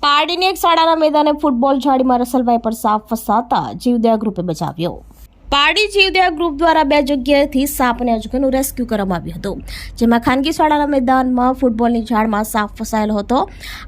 પારડીની એક શાળાના મેદાને ફૂટબોલ ઝાડીમાં રસલભાઈ પર સાપ ફસાતા જીવદયા ગ્રુપે બચાવ્યો। પારડી જીવદયા ગ્રુપ દ્વારા 2 જગ્યાએથી સાપ અને અજગરનું રેસ્ક્યુ કરવામાં આવ્યું હતું, જેમાં ખાનગી શાળાના મેદાનમાં ફૂટબોલની ઝાડમાં સાપ ફસાયેલો હતો।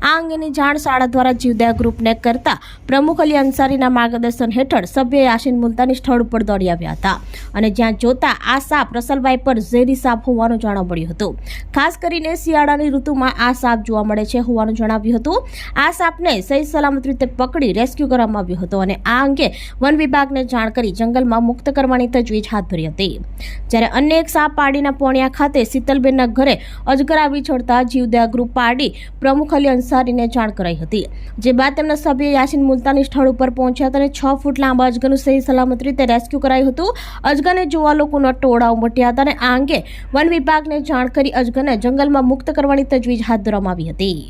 આ અંગેની જાણ શાળા દ્વારા જીવદયા ગ્રુપને કરતા પ્રમુખ અલી અંસારીના માર્ગદર્શન હેઠળ સભ્ય યાસીન મુલતાની સ્થળ ઉપર દોડી આવ્યા હતા અને જ્યાં જોતા આ સાપ રસલભાઈ પર ઝેરી સાપ હોવાનું જાણવા મળ્યું હતું। ખાસ કરીને શિયાળાની ઋતુમાં આ સાપ જોવા મળે છે હોવાનું જણાવ્યું હતું। આ સાપને સહી સલામત રીતે પકડી રેસ્ક્યુ કરવામાં આવ્યો હતો અને આ અંગે વન વિભાગને જાણ કરી જંગલમાં મુક્ત કરવાની તજવીજ હાથ ધરી હતી। જ્યારે અન્ય એક સાપ પારડીના પોણિયા ખાતે શીતલબેનના ઘરે અજગર આવી ચડતા જીવદયા ગ્રુપ પારડી પ્રમુખ અલી અંસારીને જાણ કરાઈ હતી, જે બાદ તેમના સભ્ય યાસીન મુલતાની સ્થળ ઉપર પહોંચ્યા હતા અને 6 ફૂટ લાંબા અજગરનું સહી સલામત રીતે રેસ્ક્યુ કરાયું હતું। અજગરને જોવા લોકોના ટોળા ઉમટ્યા હતા અને આ અંગે વન વિભાગને જાણ કરી અજગરને જંગલમાં મુક્ત કરવાની તજવીજ હાથ ધરવામાં આવી હતી।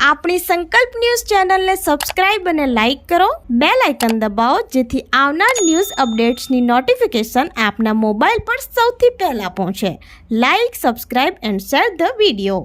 આપણી સંકલ્પ ન્યૂઝ ચેનલને સબસ્ક્રાઇબ અને લાઇક કરો, બેલ આઇકન દબાવો જેથી આવનાર ન્યૂઝ અપડેટ્સની નોટિફિકેશન આપના મોબાઈલ પર સૌથી પહેલા પહોંચે। Like, subscribe and share the video.